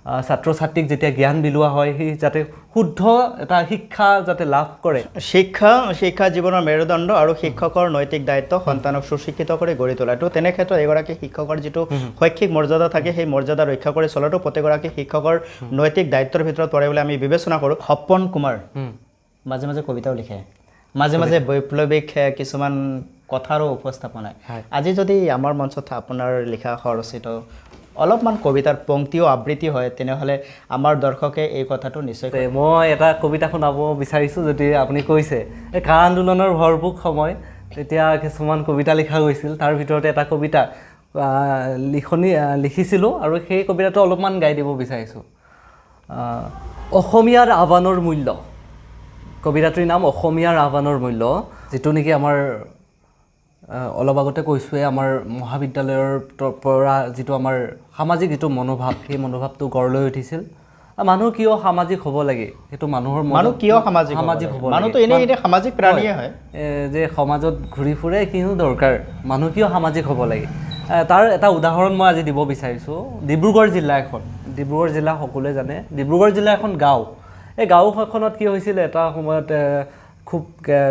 ছাত্ৰ ছাত্ৰীক যেতিয়া জ্ঞান বিলোৱা হয় সেই যাতে শুদ্ধ এটা শিক্ষা যাতে লাভ কৰে শিক্ষা জীৱনৰ মেৰুদণ্ড আৰু শিক্ষকৰ নৈতিক দায়িত্ব সন্তানক সুশিক্ষিত কৰি গঢ়ি তোলাটো তেনে ক্ষেত্ৰত এগৰাকী শিক্ষকৰ যিটো শৈক্ষিক মৰ্যাদা থাকে সেই মৰ্যাদা ৰক্ষা কৰি চলাটো প্ৰতিগৰাকী শিক্ষকৰ নৈতিক দায়িত্বৰ ভিতৰত পৰে বুলি আমি বিবেচনা কৰোঁ সপন কুমাৰ মাজে মাজে কবিতাও লিখে মাজে মাজে বৈপ্লৱিক কিছুমান কথাৰো উপস্থাপন হয় আজি যদি আমাৰ মঞ্চত আপোনাৰ লিখা খৰচিত অলপমান কবিতাৰ পংক্তিও আবৃত্তি হয় তেনেহ'লে আমাৰ দৰ্শকে এই কথাটো নিশ্চয় মই এটা কবিতা শুনাব বিচাৰিছোঁ যদি আপুনি কৈছে এই কা আন্দোলনৰ ভৰপূৰ সময় তেতিয়া কিছুমান কবিতা লিখা গৈছিল তাৰ ভিতৰতে এটা কবিতা লিখিছিলোঁ আৰু সেই কবিতাটো অলপমান গাই দিব বিচাৰিছোঁ অসমীয়াৰ আহ্বানৰ মূল্য কবিতাটোৰ নাম অসমীয়াৰ আহ্বানৰ মূল্য যিটো নেকি আমাৰ অলপ আগতে কৈছোঁৱে আমাৰ মহাবিদ্যালয়ৰ পৰা যিটো আমাৰ সামাজিক যিটো মনোভাৱ সেই মনোভাৱটো গঢ় লৈ উঠিছিল মানুহ কিয় সামাজিক হ'ব লাগে সেইটো মানুহৰ মানুহ কিয় সামাজিক হ'ব মানুহটো এনেই সামাজিক প্ৰাণীয়ে হয় যে সমাজত ঘূৰি ফুৰে কিনো দৰকাৰ মানুহ কিয় সামাজিক হ'ব লাগে তাৰ এটা উদাহৰণ মই আজি দিব বিচাৰিছোঁ ডিব্ৰুগড় জিলা সকলোৱে জানে ডিব্ৰুগড় জিলা এখন গাঁও এই গাঁওখনত কি হৈছিল এটা সময়ত খুব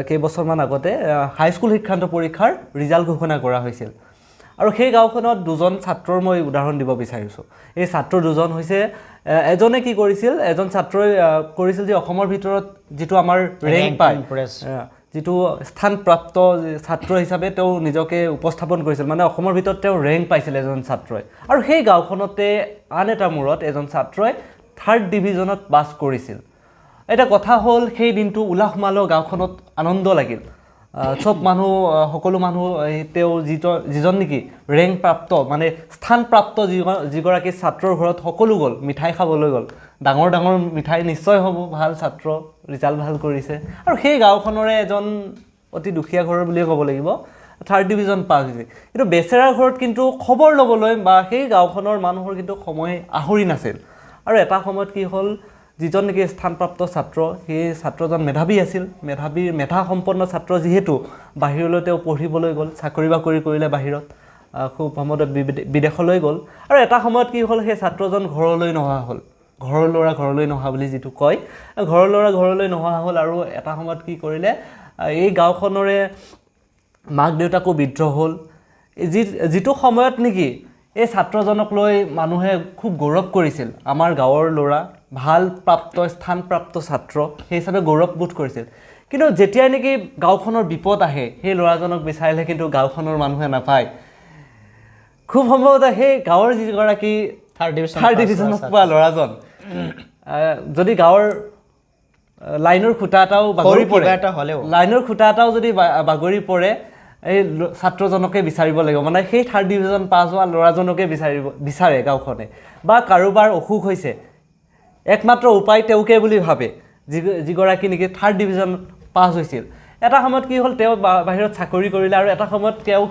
কেইবছৰমান আগতে হাইস্কুল শিক্ষান্ত পৰীক্ষাৰ ৰিজাল্ট ঘোষণা কৰা হৈছিল আৰু সেই গাঁওখনত দুজন ছাত্ৰৰ মই উদাহৰণ দিব বিচাৰিছোঁ এই ছাত্ৰ দুজন হৈছে এজনে কি কৰিছিল এজন ছাত্ৰই কৰিছিল যে অসমৰ ভিতৰত যিটো আমাৰ ৰেংক পায় যিটো স্থানপ্ৰাপ্ত ছাত্ৰ হিচাপে তেওঁ নিজকে উপস্থাপন কৰিছিল মানে অসমৰ ভিতৰত তেওঁ ৰেংক পাইছিল এজন ছাত্ৰই আৰু সেই গাঁওখনতে আন এটা মূৰত এজন ছাত্ৰই 3rd ডিভিজনত পাছ কৰিছিল এটা কথা হ'ল সেই দিনটো উলাহ মালহ গাঁওখনত আনন্দ লাগিল সব মানুহ সকলো মানুহ তেওঁ যিজন নেকি ৰেংক প্ৰাপ্ত মানে স্থানপ্ৰাপ্ত যিগৰাকী ছাত্ৰৰ ঘৰত সকলো গ'ল মিঠাই খাবলৈ গ'ল ডাঙৰ ডাঙৰ মিঠাই নিশ্চয় হ'ব ভাল ছাত্ৰ ৰিজাল্ট ভাল কৰিছে আৰু সেই গাঁওখনৰে এজন অতি দুখীয়া ঘৰৰ বুলিয়ে ক'ব লাগিব 3rd ডিভিজন পাছ হৈছে কিন্তু বেচেৰাৰ ঘৰত কিন্তু খবৰ ল'বলৈ বা সেই গাঁওখনৰ মানুহৰ কিন্তু সময় আহৰি নাছিল আৰু এটা সময়ত কি হ'ল যিজন নেকি স্থানপ্ৰাপ্ত ছাত্ৰ সেই ছাত্ৰজন মেধাৱী আছিল মেধা সম্পন্ন ছাত্ৰ যিহেতু বাহিৰলৈ তেওঁ পঢ়িবলৈ গ'ল চাকৰি বাকৰি কৰিলে বাহিৰত খুব সম্ভৱতঃ বিদেশলৈ গ'ল আৰু এটা সময়ত কি হ'ল সেই ছাত্ৰজন ঘৰলৈ নহা হ'ল ঘৰৰ ল'ৰা ঘৰলৈ নহা বুলি যিটো কয় ঘৰৰ ল'ৰা ঘৰলৈ নহা হ'ল আৰু এটা সময়ত কি কৰিলে এই গাঁওখনৰে মাক দেউতাকো বিদ্ৰোহ হ'ল যিটো সময়ত নেকি এই ছাত্ৰজনক লৈ মানুহে খুব গৌৰৱ কৰিছিল আমাৰ গাঁৱৰ ল'ৰা ভাল স্থানপ্ৰাপ্ত ছাত্ৰ সেই হিচাপে গৌৰৱবোধ কৰিছিল কিন্তু যেতিয়া নেকি গাঁওখনৰ বিপদ আহে সেই ল'ৰাজনক বিচাৰিলে কিন্তু গাঁওখনৰ মানুহে নাপায় খুব সম্ভৱতঃ সেই গাঁৱৰ যিগৰাকী 3rd ডিভিজনত পোৱা ল'ৰাজন যদি গাঁৱৰ লাইনৰ খুঁটা এটাও যদি বাগৰি পৰে এই ছাত্ৰজনকে বিচাৰিব লাগিব মানে সেই 3rd ডিভিজন পাছ হোৱা ল'ৰাজনকে বিচাৰে গাঁওখনে বা কাৰোবাৰ অসুখ হৈছে একমাত্ৰ উপায় তেওঁকে বুলি ভাবে যিগৰাকী নেকি 3rd ডিভিজন পাছ হৈছিল এটা সময়ত কি হ'ল তেওঁ বাহিৰত চাকৰি কৰিলে আৰু এটা সময়ত তেওঁ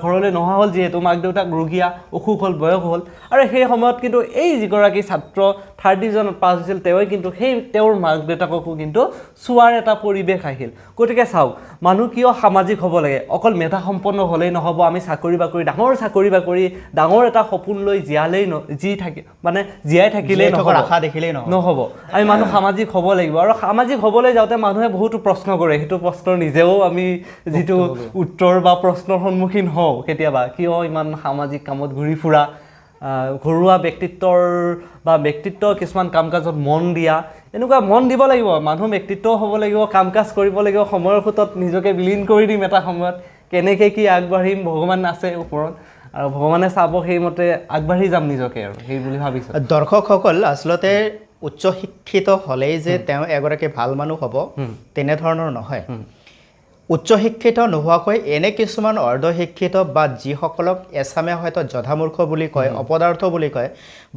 ঘৰলৈ নহা হ'ল যিহেতু মাক দেউতাক ৰোগীয়া অসুখ হ'ল বয়স হ'ল আৰু সেই সময়ত কিন্তু এই যিগৰাকী ছাত্ৰ 3rd ডিভিজনত পাছ হৈছিল তেওঁই কিন্তু সেই তেওঁৰ মাক দেউতাককো কিন্তু চোৱাৰ এটা পৰিৱেশ আহিল গতিকে চাওক মানুহ কিয় সামাজিক হ'ব লাগে অকল মেধা সম্পন্ন হ'লেই নহ'ব আমি চাকৰি বাকৰি ডাঙৰ এটা সপোন লৈ জীয়াই থাকিলেই আশা দেখিলেই নহ'ব আমি মানুহ সামাজিক হ'ব লাগিব আৰু সামাজিক হ'বলৈ যাওঁতে মানুহে বহুতো প্ৰশ্ন কৰে সেইটো প্ৰশ্নৰ নিজেও আমি যিটো উত্তৰ বা প্ৰশ্নৰ সন্মুখীন হওঁ কেতিয়াবা কিয় ইমান সামাজিক কামত ঘূৰি ফুৰা ঘৰুৱা ব্যক্তিত্ব কিছুমান কাম কাজত মন দিয়া এনেকুৱা মন দিব লাগিব মানুহ ব্যক্তিত্ব হ'ব লাগিব কাম কাজ কৰিব লাগিব সময়ৰ খুঁটত নিজকে বিলীন কৰি দিম এটা সময়ত কেনেকৈ কি আগবাঢ়িম ভগৱান আছে ওপৰত আৰু ভগৱানে চাব সেইমতে আগবাঢ়ি যাম নিজকে আৰু সেই বুলি ভাবিছোঁ দৰ্শকসকল আচলতে উচ্চ শিক্ষিত হ'লেই যে তেওঁ এগৰাকী ভাল মানুহ হ'ব তেনেধৰণৰ নহয় উচ্চ শিক্ষিত নোহোৱাকৈ এনে কিছুমান অৰ্ধশিক্ষিত বা যিসকলক এছামে হয়তো জধামূৰ্খ বুলি কয় অপদাৰ্থ বুলি কয়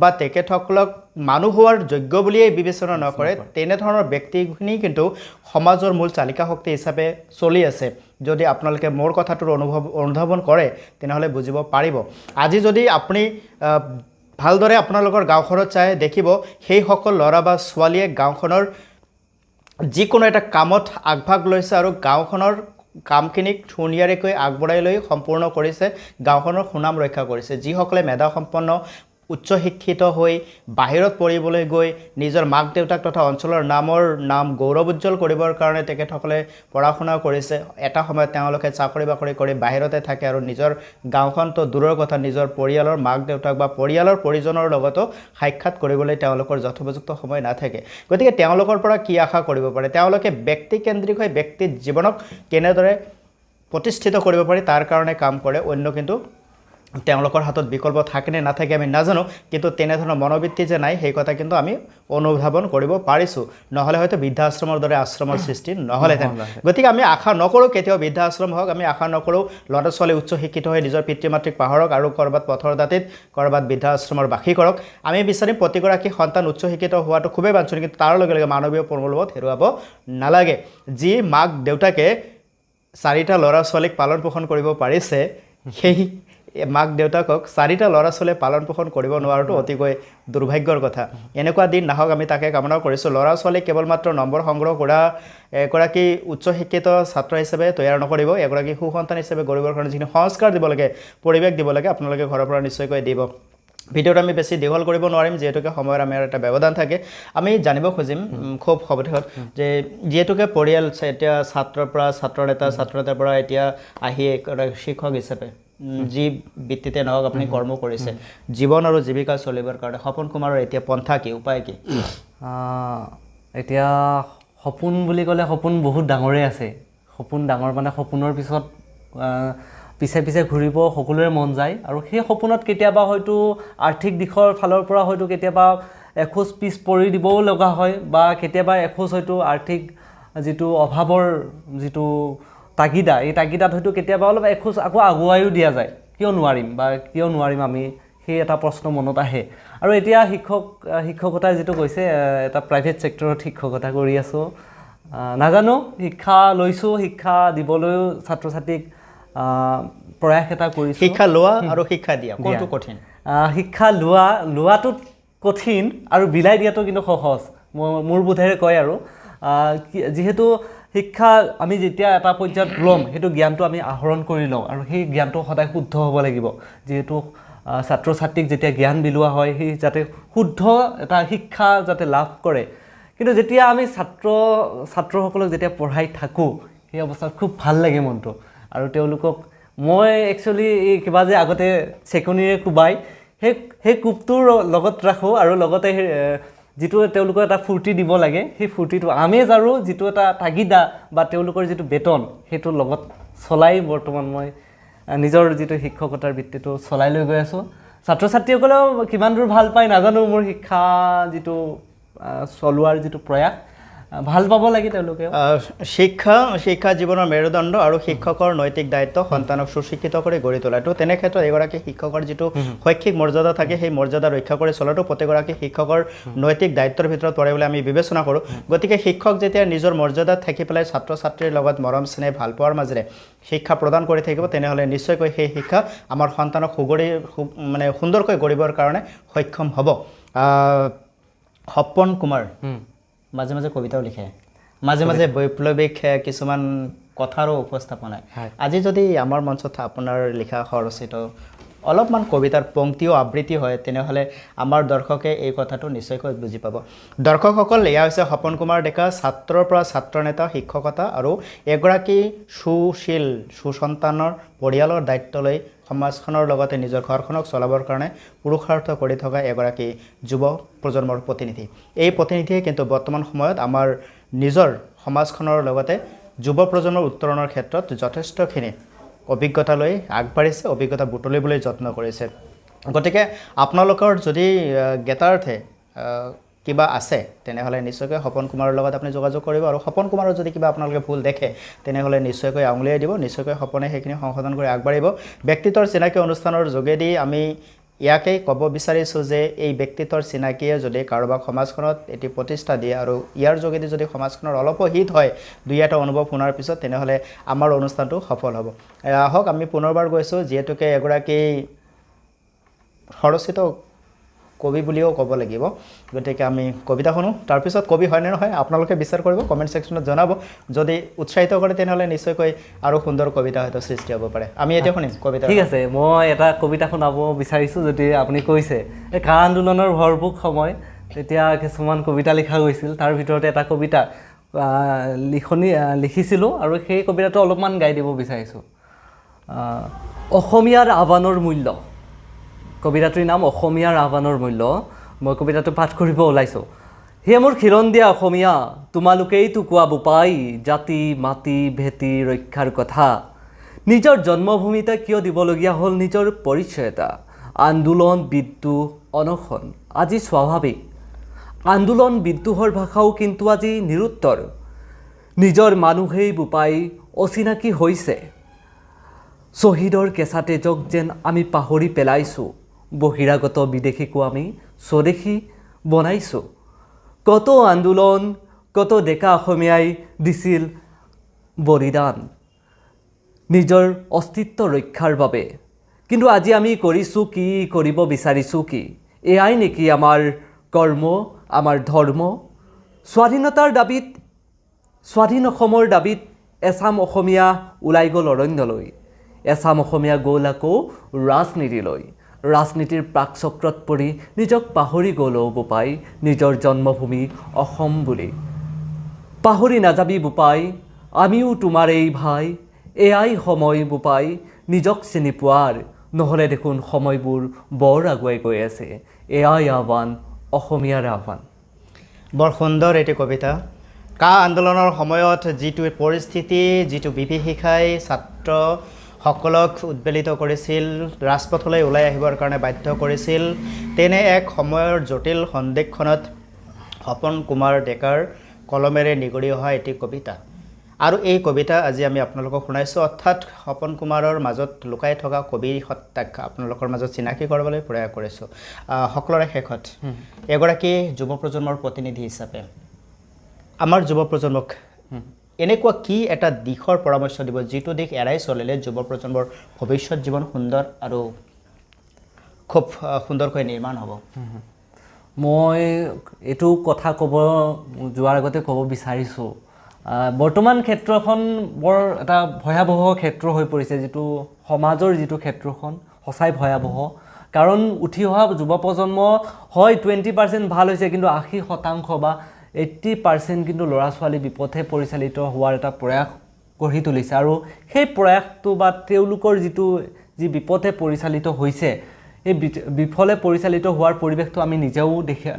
বা তেখেতসকলক মানুহ হোৱাৰ যোগ্য বুলিয়েই বিবেচনা নকৰে তেনেধৰণৰ ব্যক্তিখিনি কিন্তু সমাজৰ মূল চালিকা শক্তি হিচাপে চলি আছে যদি আপোনালোকে মোৰ কথাটোৰ অনুধাৱন কৰে তেনেহ'লে বুজিব পাৰিব আজি যদি আপুনি ভালদৰে আপোনালোকৰ গাঁওখনত চাই দেখিব সেইসকল ল'ৰা বা ছোৱালীয়ে গাঁওখনৰ যিকোনো এটা কামত আগভাগ লৈছে আৰু গাঁওখনৰ কামখিনিক ধুনীয়াকৈ আগবঢ়াই লৈ সম্পূৰ্ণ কৰিছে গাঁওখনৰ সুনাম ৰক্ষা কৰিছে যিসকলে মেধা সম্পন্ন উচ্চ শিক্ষিত হৈ বাহিৰত পঢ়িবলৈ গৈ নিজৰ মাক দেউতাক তথা অঞ্চলৰ নাম গৌৰৱ উজ্জ্বল কৰিবৰ কাৰণে তেখেতসকলে পঢ়া শুনা কৰিছে এটা সময়ত তেওঁলোকে চাকৰি বাকৰি কৰি বাহিৰতে থাকে আৰু নিজৰ গাঁওখনটো দূৰৰ কথা নিজৰ পৰিয়ালৰ মাক দেউতাক বা পৰিয়ালৰ পৰিজনৰ লগতো সাক্ষাৎ কৰিবলৈ তেওঁলোকৰ যথোপযুক্ত সময় নাথাকে গতিকে তেওঁলোকৰ পৰা কি আশা কৰিব পাৰে তেওঁলোকে ব্যক্তিকেন্দ্ৰিক হৈ ব্যক্তিৰ জীৱনক কেনেদৰে প্ৰতিষ্ঠিত কৰিব পাৰি তাৰ কাৰণে কাম কৰে অন্য কিন্তু তেওঁলোকৰ হাতত বিকল্প থাকে নে নাথাকে আমি নাজানো কিন্তু তেনেধৰণৰ মনোবৃত্তি যে নাই সেই কথা কিন্তু আমি অনুধাৱন কৰিব পাৰিছোঁ নহ'লে হয়তো বৃদ্ধাশ্ৰমৰ দৰে আশ্ৰমৰ সৃষ্টি নহ'লেহেঁতেন গতিকে আমি আশা নকৰোঁ কেতিয়াও বৃদ্ধাশ্ৰম হওক আমি আশা নকৰোঁ ল'ৰা ছোৱালী উচ্চ শিক্ষিত হৈ নিজৰ পিতৃ মাতৃক পাহৰক আৰু ক'ৰবাত পথৰ দাঁতিত ক'ৰবাত বৃদ্ধাশ্ৰমৰ বাসী কৰক আমি বিচাৰিম প্ৰতিগৰাকী সন্তান উচ্চ শিক্ষিত হোৱাটো খুবেই বাঞ্ছনীয় কিন্তু তাৰ লগে লগে মানৱীয় মূল্যবোধ হেৰুৱাব নালাগে যি মাক দেউতাকে 4টা ল'ৰা ছোৱালীক পালন পোষণ কৰিব পাৰিছে সেই মাক দেউতাকক 4টা ল'ৰা ছোৱালীয়ে পালন পোষণ কৰিব নোৱাৰাটো অতিকৈ দুৰ্ভাগ্যৰ কথা এনেকুৱা দিন নাহক আমি তাকে কামনা কৰিছোঁ ল'ৰা ছোৱালীক কেৱল মাত্ৰ নম্বৰ সংগ্ৰহ কৰা এগৰাকী উচ্চ শিক্ষিত ছাত্ৰ হিচাপে তৈয়াৰ নকৰিব এগৰাকী সুসন্তান হিচাপে গঢ়িবৰ কাৰণে যিখিনি সংস্কাৰ দিব লাগে পৰিৱেশ দিব লাগে আপোনালোকে ঘৰৰ পৰা নিশ্চয়কৈ দিব ভিডিঅ'টো আমি বেছি দীঘল কৰিব নোৱাৰিম যিহেতুকে সময়ৰ আমাৰ এটা ব্যৱধান থাকে আমি জানিব খুজিম খুব সবিশেষত যে যিহেতুকে পৰিয়াল এতিয়া ছাত্ৰৰ পৰা ছাত্ৰনেতাৰ পৰা এতিয়া আহি শিক্ষক হিচাপে যি বৃত্তিতে নহওক আপুনি কৰ্ম কৰিছে জীৱন আৰু জীৱিকা চলিবৰ কাৰণে সপোন কুমাৰৰ এতিয়া পন্থা কি উপায় কি এতিয়া সপোন বুলি ক'লে সপোন বহুত ডাঙৰেই আছে সপোন ডাঙৰ মানে সপোনৰ পিছত পিছে ঘূৰিব সকলোৰে মন যায় আৰু সেই সপোনত কেতিয়াবা হয়তো আৰ্থিক দিশৰ ফালৰ পৰা হয়তো কেতিয়াবা এখোজ পিছ পৰি দিবও লগা হয় বা কেতিয়াবা এখোজ হয়তো আৰ্থিক যিটো অভাৱৰ যিটো তাগিদা এই তাগিদাত হয়তো কেতিয়াবা অলপ এখোজ আকৌ আগুৱাইও দিয়া যায় কিয় নোৱাৰিম আমি সেই এটা প্ৰশ্ন মনত আহে আৰু এতিয়া শিক্ষকতা যিটো কৈছে এটা প্ৰাইভেট ছেক্টৰত শিক্ষকতা কৰি আছোঁ নাজানো শিক্ষা লৈছোঁ শিক্ষা দিবলৈও ছাত্ৰ ছাত্ৰীক প্ৰয়াস এটা কৰিছোঁ শিক্ষা লোৱা আৰু শিক্ষা দিয়া কোনটো কঠিন শিক্ষা লোৱাটো কঠিন আৰু বিলাই দিয়াটো কিন্তু সহজ মোৰ বোধেৰে কয় আৰু যিহেতু শিক্ষা আমি যেতিয়া এটা পৰ্যায়ত ল'ম সেইটো জ্ঞানটো আমি আহৰণ কৰি লওঁ আৰু সেই জ্ঞানটো সদায় শুদ্ধ হ'ব লাগিব যিহেতু ছাত্ৰ ছাত্ৰীক যেতিয়া জ্ঞান বিলোৱা হয় সেই যাতে শুদ্ধ এটা শিক্ষা যাতে লাভ কৰে কিন্তু যেতিয়া আমি ছাত্ৰসকলক যেতিয়া পঢ়াই থাকোঁ সেই অৱস্থাত খুব ভাল লাগে মনটো আৰু তেওঁলোকক মই একচুৱেলি এই কিবা যে আগতে চেকনিৰে কোবাই সেই কোবটোৰ লগত ৰাখোঁ আৰু লগতে যিটো তেওঁলোকৰ এটা ফূৰ্তি দিব লাগে সেই ফূৰ্তিটো আমেজ আৰু যিটো এটা তাগিদা বা তেওঁলোকৰ যিটো বেতন সেইটোৰ লগত চলাই বৰ্তমান মই নিজৰ যিটো শিক্ষকতাৰ বৃত্তিটো চলাই লৈ গৈ আছোঁ ছাত্ৰ ছাত্ৰীসকলেও কিমান দূৰ ভাল পায় নাজানো মোৰ শিক্ষা যিটো চলোৱাৰ যিটো প্ৰয়াস ভাল পাব লাগে তেওঁলোকে শিক্ষা জীৱনৰ মেৰুদণ্ড আৰু শিক্ষকৰ নৈতিক দায়িত্ব সন্তানক সুশিক্ষিত কৰি গঢ়ি তোলাটো তেনে ক্ষেত্ৰত এগৰাকী শিক্ষকৰ যিটো শৈক্ষিক মৰ্যাদা থাকে সেই মৰ্যাদা ৰক্ষা কৰি চলাটো প্ৰতিগৰাকী শিক্ষকৰ নৈতিক দায়িত্বৰ ভিতৰত পৰে বুলি আমি বিবেচনা কৰোঁ গতিকে শিক্ষক যেতিয়া নিজৰ মৰ্যাদাত থাকি পেলাই ছাত্ৰ ছাত্ৰীৰ লগত মৰম স্নেহ ভাল পোৱাৰ মাজেৰে শিক্ষা প্ৰদান কৰি থাকিব তেনেহ'লে নিশ্চয়কৈ সেই শিক্ষা আমাৰ সন্তানক সুন্দৰকৈ গঢ়িবৰ কাৰণে সক্ষম হ'ব সপন কুমাৰ মাজে মাজে কবিতাও লিখে মাজে মাজে বৈপ্লৱিক কিছুমান কথাৰো উপস্থাপনায় আজি যদি আমাৰ মঞ্চত আপোনাৰ লিখা সৰচিত অলপমান কবিতাৰ পংক্তিও আবৃত্তি হয় তেনেহ'লে আমাৰ দৰ্শকে এই কথাটো নিশ্চয়কৈ বুজি পাব দৰ্শকসকল এয়া হৈছে সপন কুমাৰ ডেকা ছাত্ৰৰ পৰা ছাত্ৰনেতা শিক্ষকতা আৰু এগৰাকী সুশীল সুসন্তানৰ পৰিয়ালৰ দায়িত্ব লৈ সমাজখনৰ লগতে নিজৰ ঘৰখনক চলাবৰ কাৰণে পুৰুষাৰ্থ কৰি থকা এগৰাকী যুৱ প্ৰজন্মৰ প্ৰতিনিধি এই প্ৰতিনিধিয়ে কিন্তু বৰ্তমান সময়ত আমাৰ নিজৰ সমাজখনৰ লগতে যুৱ প্ৰজন্মৰ উত্তৰণৰ ক্ষেত্ৰত যথেষ্টখিনি অভিজ্ঞতা লৈ আগবাঢ়িছে অভিজ্ঞতা বুটলিবলৈ যত্ন কৰিছে গতিকে আপোনালোকৰ যদি জ্ঞাতাৰ্থে কিবা আছে তেনেহ'লে নিশ্চয়কৈ সপন কুমাৰৰ লগত আপুনি যোগাযোগ কৰিব আৰু সপন কুমাৰৰ যদি কিবা আপোনালোকে ভুল দেখে তেনেহ'লে নিশ্চয়কৈ আঙুলিয়াই দিব নিশ্চয়কৈ সপনে সেইখিনি সংশোধন কৰি আগবাঢ়িব ব্যক্তিত্বৰ চিনাকি অনুষ্ঠানৰ যোগেদি আমি ইয়াকেই ক'ব বিচাৰিছোঁ যে এই ব্যক্তিত্বৰ চিনাকিয়ে যদি কাৰোবাক সমাজখনত এটি প্ৰতিষ্ঠা দিয়ে আৰু ইয়াৰ যোগেদি যদি সমাজখনৰ অলপো হিত হয় দুই এটা অনুভৱ শুনাৰ পিছত তেনেহ'লে আমাৰ অনুষ্ঠানটো সফল হ'ব আহক আমি পুনৰবাৰ গৈছোঁ যিহেতুকে এগৰাকী সৰচিত কবি বুলিও ক'ব লাগিব গতিকে আমি কবিতা শুনো তাৰপিছত কবি হয়নে নহয় আপোনালোকে বিচাৰ কৰিব কমেণ্ট ছেকশ্যনত জনাব যদি উৎসাহিত কৰে তেনেহ'লে নিশ্চয়কৈ আৰু সুন্দৰ কবিতা হয়তো সৃষ্টি হ'ব পাৰে আমি এতিয়া শুনিম কবিতা ঠিক আছে মই এটা কবিতা শুনাব বিচাৰিছোঁ যদি আপুনি কৈছে এই কা আন্দোলনৰ ভৰপূৰ সময় তেতিয়া কিছুমান কবিতা লিখা গৈছিল তাৰ ভিতৰতে এটা কবিতা লিখিছিলোঁ আৰু সেই কবিতাটো অলপমান গাই দিব বিচাৰিছোঁ অসমীয়াৰ আহ্বানৰ মূল্য কবিতাটোৰ নাম অসমীয়াৰ আহ্বানৰ মূল্য মই কবিতাটো পাঠ কৰিব ওলাইছোঁ হে মোৰ খিৰণ দিয়া অসমীয়া তোমালোকেইতো কোৱা বোপাই জাতি মাটি ভেটি ৰক্ষাৰ কথা নিজৰ জন্মভূমিতে কিয় দিবলগীয়া হ'ল নিজৰ পৰিচয় এটা আন্দোলন বিদ্ৰোহ অনশন আজি স্বাভাৱিক আন্দোলন বিদ্ৰোহৰ ভাষাও কিন্তু আজি নিৰুত্তৰ নিজৰ মানুহেই বোপাই অচিনাকি হৈছে শ্বহীদৰ কেঁচা তেজক যেন আমি পাহৰি পেলাইছোঁ বহিৰাগত বিদেশীকো আমি স্বদেশী বনাইছোঁ কত আন্দোলন কত ডেকা অসমীয়াই দিছিল বলিদান নিজৰ অস্তিত্ব ৰক্ষাৰ বাবে কিন্তু আজি আমি কৰিছোঁ কি কৰিব বিচাৰিছোঁ কি এয়াই নেকি আমাৰ কৰ্ম আমাৰ ধৰ্ম স্বাধীনতাৰ দাবীত স্বাধীন অসমৰ দাবীত এছাম অসমীয়া ওলাই গ'ল অৰণ্যলৈ এছাম অসমীয়া গ'ল আকৌ ৰাজনীতিলৈ ৰাজনীতিৰ প্ৰাকচক্ৰত পৰি নিজক পাহৰি গ'ল বোপাই নিজৰ জন্মভূমি অসম বুলি পাহৰি নাযাবি বোপাই আমিও তোমাৰ এই ভাই এয়াই সময় বোপাই নিজক চিনি পোৱাৰ নহ'লে দেখোন সময়বোৰ বৰ আগুৱাই গৈ আছে এয়াই আহ্বান অসমীয়াৰ আহ্বান বৰ সুন্দৰ এটি কবিতা কা আন্দোলনৰ সময়ত যিটো পৰিস্থিতি যিটো বিভীষিকাই ছাত্ৰসকলক উদ্বেলিত কৰিছিল ৰাজপথলৈ ওলাই আহিবৰ কাৰণে বাধ্য কৰিছিল তেনে এক সময়ৰ জটিল সন্দেহখনত সপন কুমাৰ ডেকাৰ কলমেৰে নিগৰি অহা এটি কবিতা আৰু এই কবিতা আজি আমি আপোনালোকক শুনাইছোঁ অৰ্থাৎ সপন কুমাৰৰ মাজত লুকাই থকা কবি সত্তাক আপোনালোকৰ মাজত চিনাকি কৰিবলৈ প্ৰয়াস কৰিছোঁ সকলোৰে শেষত এগৰাকী যুৱ প্ৰজন্মৰ প্ৰতিনিধি হিচাপে আমাৰ যুৱ প্ৰজন্মক এনেকুৱা কি এটা দিশৰ পৰামৰ্শ দিব যিটো দিশ এৰাই চলিলে যুৱ প্ৰজন্মৰ ভৱিষ্যত জীৱন সুন্দৰ আৰু খুব সুন্দৰকৈ নিৰ্মাণ হ'ব মই এইটো কথা ক'ব যোৱাৰ আগতে ক'ব বিচাৰিছোঁ বৰ্তমান ক্ষেত্ৰখন বৰ এটা ভয়াৱহ ক্ষেত্ৰ হৈ পৰিছে যিটো সমাজৰ যিটো ক্ষেত্ৰখন সঁচাই ভয়াৱহ কাৰণ উঠি অহা যুৱ প্ৰজন্ম হয় 20% ভাল হৈছে কিন্তু 80% বা 80% কিন্তু ল'ৰা ছোৱালী বিপথে পৰিচালিত হোৱাৰ এটা প্ৰয়াস গঢ়ি তুলিছে আৰু সেই প্ৰয়াসটো বা তেওঁলোকৰ যি বিপথে পৰিচালিত হৈছে এই বিফলে পৰিচালিত হোৱাৰ পৰিৱেশটো আমি নিজেও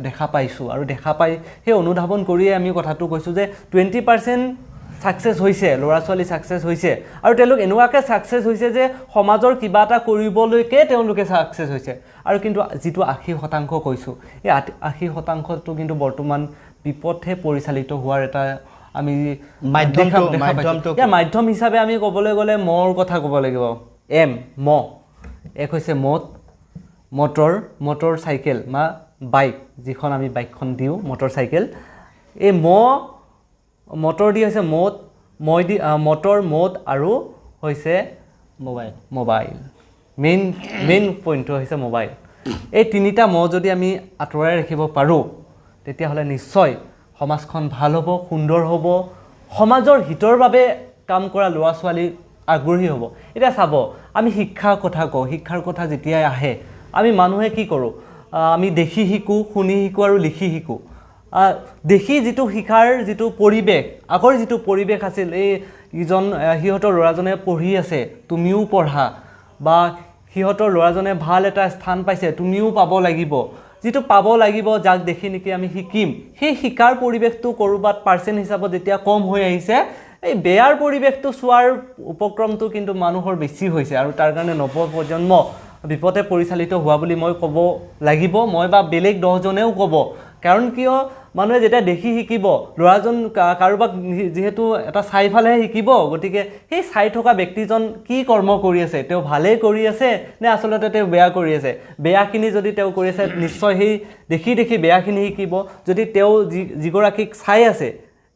দেখা পাইছোঁ আৰু দেখা পাই সেই অনুধাৱন কৰিয়ে আমি কথাটো কৈছোঁ যে 20% ছাকচেছ হৈছে ল'ৰা ছোৱালী ছাকচেছ হৈছে আৰু তেওঁলোক এনেকুৱাকৈ ছাকচেছ হৈছে যে সমাজৰ কিবা এটা কৰিবলৈকে তেওঁলোকে ছাকচেছ হৈছে আৰু কিন্তু যিটো 80% কৈছোঁ এই 80%টো কিন্তু বৰ্তমান বিপথে পৰিচালিত হোৱাৰ এটা আমি মাধ্যম হিচাপে আমি ক'বলৈ গ'লে মোৰ কথা ক'ব লাগিব এক হৈছে মটৰ চাইকেল বা বাইক যিখন আমি বাইকখন দিওঁ মটৰ চাইকেল এই মটৰ দি হৈছে মটৰ আৰু হৈছে মোবাইল মেইন পইণ্টটো হৈছে মোবাইল এই তিনিটা যদি আমি আঁতৰাই ৰাখিব পাৰোঁ তেতিয়াহ'লে নিশ্চয় সমাজখন ভাল হ'ব সুন্দৰ হ'ব সমাজৰ হিতৰ বাবে কাম কৰা ল'ৰা ছোৱালী আগ্ৰহী হ'ব এতিয়া চাব আমি শিক্ষাৰ কথা কওঁ শিক্ষাৰ কথা যেতিয়াই আহে আমি মানুহে কি কৰোঁ আমি দেখি শিকোঁ শুনি শিকোঁ আৰু লিখি শিকোঁ দেখি যিটো শিকাৰ যিটো পৰিৱেশ আগৰ যিটো পৰিৱেশ আছিল সিহঁতৰ ল'ৰাজনে পঢ়ি আছে তুমিও পঢ়া বা সিহঁতৰ ল'ৰাজনে ভাল এটা স্থান পাইছে তুমিও পাব লাগিব যিটো পাব লাগিব যাক দেখি নেকি আমি শিকিম সেই শিকাৰ পৰিৱেশটো ক'ৰবাত পাৰ্চেণ্ট হিচাপত যেতিয়া কম হৈ আহিছে এই বেয়াৰ পৰিৱেশটো চোৱাৰ উপক্ৰমটো কিন্তু মানুহৰ বেছি হৈছে আৰু তাৰ কাৰণে নৱপ্ৰজন্ম বিপথে পৰিচালিত হোৱা বুলি মই ক'ব লাগিব মই বা বেলেগ 10জনেও ক'ব কাৰণ কিয় মানুহে যেতিয়া দেখি শিকিব ল'ৰাজন কাৰোবাক যিহেতু এটা চাইফালেহে শিকিব গতিকে সেই চাই থকা ব্যক্তিজন কি কৰ্ম কৰি আছে তেওঁ ভালেই কৰি আছে নে আচলতে তেওঁ বেয়া কৰি আছে বেয়াখিনি যদি তেওঁ কৰি আছে নিশ্চয় সেই দেখি বেয়াখিনি শিকিব যদি তেওঁ যিগৰাকীক চাই আছে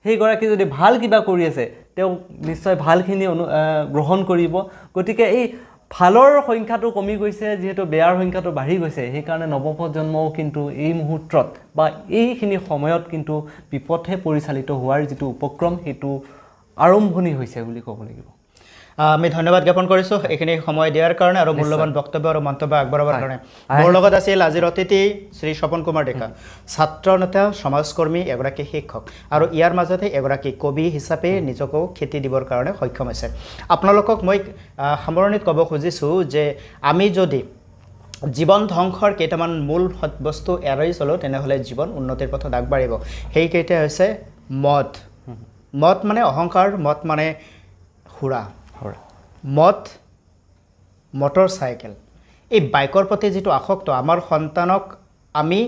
সেইগৰাকী যদি ভাল কিবা কৰি আছে তেওঁ নিশ্চয় ভালখিনি গ্ৰহণ কৰিব গতিকে এই ভালৰ সংখ্যাটো কমি গৈছে যিহেতু বেয়াৰ সংখ্যাটো বাঢ়ি গৈছে সেইকাৰণে নৱপ্ৰজন্মও কিন্তু এই মুহূৰ্তত বা এইখিনি সময়ত কিন্তু বিপথে পৰিচালিত হোৱাৰ যিটো উপক্ৰম সেইটো আৰম্ভণি হৈছে বুলি ক'ব লাগিব আমি ধন্যবাদ জ্ঞাপন কৰিছোঁ এইখিনি সময় দিয়াৰ কাৰণে আৰু মূল্যৱান বক্তব্য আৰু মন্তব্য আগবঢ়াবৰ কাৰণে মোৰ লগত আছিল আজিৰ অতিথি শ্ৰী স্বপন কুমাৰ ডেকা ছাত্ৰ নেতা সমাজকৰ্মী এগৰাকী শিক্ষক আৰু ইয়াৰ মাজতে এগৰাকী কবি হিচাপে নিজকো খ্যাতি দিবৰ কাৰণে সক্ষম হৈছে আপোনালোকক মই সামৰণিত ক'ব খুজিছোঁ যে আমি যদি জীৱন ধ্বংসৰ কেইটামান মূল বস্তু এৰাই চলোঁ তেনেহ'লে জীৱন উন্নতিৰ পথত আগবাঢ়িব সেইকেইটা হৈছে মদ মানে অহংকাৰ মদ মানে সুৰা মটৰ চাইকেল এই বাইকৰ প্ৰতি যিটো আসক্ত আমাৰ সন্তানক আমি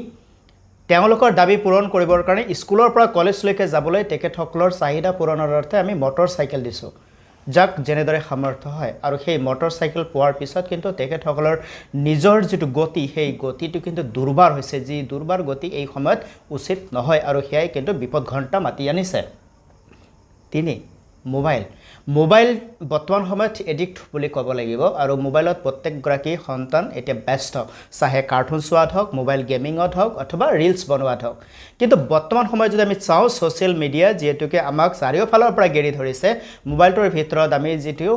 তেওঁলোকৰ দাবী পূৰণ কৰিবৰ কাৰণে স্কুলৰ পৰা কলেজলৈকে যাবলৈ তেখেতসকলৰ চাহিদা পূৰণৰ অৰ্থে আমি মটৰ চাইকেল দিছোঁ যাক যেনেদৰে সামৰ্থ্য হয় আৰু সেই মটৰ চাইকেল পোৱাৰ পিছত কিন্তু তেখেতসকলৰ নিজৰ যিটো গতি সেই গতিটো কিন্তু দুৰ্বাৰ হৈছে যি দুৰ্বাৰ গতি এই সময়ত উচিত নহয় আৰু সেয়াই কিন্তু বিপদ ঘণ্টা মাতি আনিছে 3 মোবাইল বৰ্তমান সময়ত এডিক্ট বুলি ক'ব লাগিব আৰু মোবাইলত প্ৰত্যেকগৰাকী সন্তান এতিয়া ব্যস্ত চাহে কাৰ্টুন চোৱাত হওক মোবাইল গেমিঙত হওক অথবা ৰিলছ বনোৱাত হওক কিন্তু বৰ্তমান সময়ত যদি আমি চাওঁ ছ'চিয়েল মিডিয়া যিহেতুকে আমাক চাৰিওফালৰ পৰা গেৰি ধৰিছে মোবাইলটোৰ ভিতৰত আমি যিটো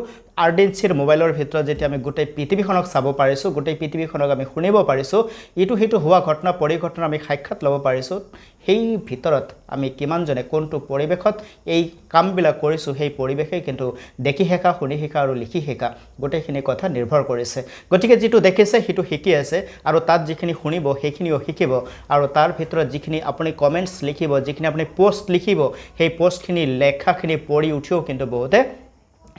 আৰ্ডেঞ্চিৰ মোবাইলৰ ভিতৰত যেতিয়া আমি গোটেই পৃথিৱীখনক চাব পাৰিছোঁ গোটেই পৃথিৱীখনক আমি শুনিব পাৰিছোঁ ইটো সিটো হোৱা ঘটনা পৰিঘটনা আমি সাক্ষাৎ ল'ব পাৰিছোঁ সেই ভিতৰত আমি কিমানজনে কোনটো পৰিৱেশত এই কামবিলাক কৰিছোঁ সেই পৰিৱেশে কিন্তু দেখি শিকা শুনি শিকা আৰু লিখি শিকা গোটেইখিনি কথা নিৰ্ভৰ কৰিছে গতিকে যিটো দেখিছে সেইটো শিকি আছে আৰু তাত যিখিনি শুনিব সেইখিনিও শিকিব আৰু তাৰ ভিতৰত যিখিনি আপুনি কমেণ্টছ লিখিব যিখিনি আপুনি পোষ্ট লিখিব সেই পোষ্টখিনি লেখাখিনি পঢ়ি উঠিও কিন্তু বহুতে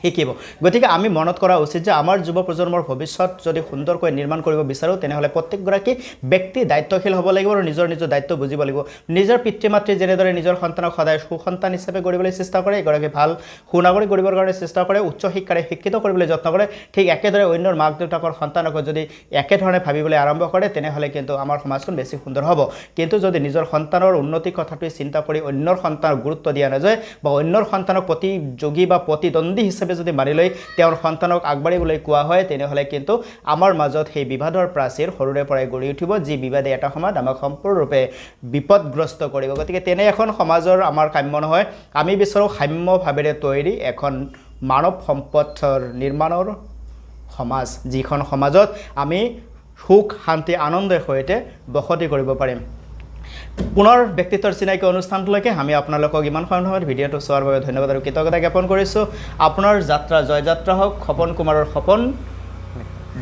শিকিব গতিকে আমি মনত কৰা উচিত যে আমাৰ যুৱ প্ৰজন্মৰ ভৱিষ্যত যদি সুন্দৰকৈ নিৰ্মাণ কৰিব বিচাৰোঁ তেনেহ'লে প্ৰত্যেকগৰাকী ব্যক্তি দায়িত্বশীল হ'ব লাগিব আৰু নিজৰ দায়িত্ব বুজিব লাগিব নিজৰ পিতৃ মাতৃ যেনেদৰে নিজৰ সন্তানক সদায় সুসন্তান হিচাপে কৰিবলৈ চেষ্টা কৰে এগৰাকী ভাল সুনাগৰিক কৰিবৰ কাৰণে চেষ্টা কৰে উচ্চ শিক্ষাৰে শিক্ষিত কৰিবলৈ যত্ন কৰে ঠিক একেদৰে অন্যৰ মাক দেউতাকৰ সন্তানক যদি একেধৰণে ভাবিবলৈ আৰম্ভ কৰে তেনেহ'লে কিন্তু আমাৰ সমাজখন বেছি সুন্দৰ হ'ব কিন্তু যদি নিজৰ সন্তানৰ উন্নতিৰ কথাটোৱে চিন্তা কৰি অন্যৰ সন্তানক গুৰুত্ব দিয়া নাযায় বা অন্যৰ সন্তানক প্ৰতিযোগী বা প্ৰতিদ্বন্দ্বী হিচাপে যদি মানি লৈ তেওঁৰ সন্তানক আগবাঢ়িবলৈ কোৱা হয় তেনেহ'লে কিন্তু আমাৰ মাজত সেই বিবাদৰ প্ৰাচীৰ সৰুৰে পৰাই গঢ়ি উঠিব যি বিবাদে এটা সময়ত আমাক সম্পূৰ্ণৰূপে বিপদগ্ৰস্ত কৰিব গতিকে তেনে এখন সমাজৰ আমাৰ কাম্য নহয় আমি বিচাৰোঁ সাম্যভাৱেৰে তৈয়াৰী এখন মানৱ সম্পদৰ নিৰ্মাণৰ সমাজ যিখন সমাজত আমি সুখ শান্তি আনন্দৰ সৈতে বসতি কৰিব পাৰিম পুনৰ ব্যক্তিত্বৰ চিনাকি অনুষ্ঠানটোলৈকে আমি আপোনালোকক ইমান সময়ত ভিডিঅ'টো চোৱাৰ বাবে ধন্যবাদ আৰু কৃতজ্ঞতা জ্ঞাপন কৰিছোঁ আপোনাৰ যাত্ৰা জয়যাত্ৰা হওক সপন কুমাৰৰ সপন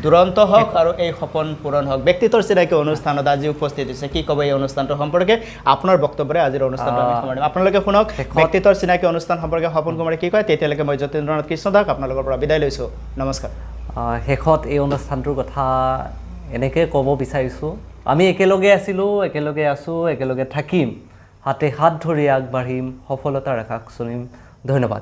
দুৰন্ত হওক আৰু এই সপন পূৰণ হওক ব্যক্তিত্বৰ চিনাকি অনুষ্ঠানত আজি উপস্থিত হৈছে কি ক'ব এই অনুষ্ঠানটো সম্পৰ্কে আপোনাৰ বক্তব্যৰে আজিৰ অনুষ্ঠানটো আমি সামৰিম আপোনালোকে শুনক ব্যক্তিত্বৰ চিনাকি অনুষ্ঠান সম্পৰ্কে সপন কুমাৰে কি কয় তেতিয়ালৈকে মই যতীন্দ্ৰনাথ কৃষ্ণ দাস আপোনালোকৰ পৰা বিদায় লৈছোঁ নমস্কাৰ শেষত এই অনুষ্ঠানটোৰ কথা এনেকৈ ক'ব বিচাৰিছোঁ আমি একেলগে আছিলোঁ একেলগে আছোঁ একেলগে থাকিম হাতে হাত ধৰি আগবাঢ়িম সফলতাৰ আকাশ চুনিম ধন্যবাদ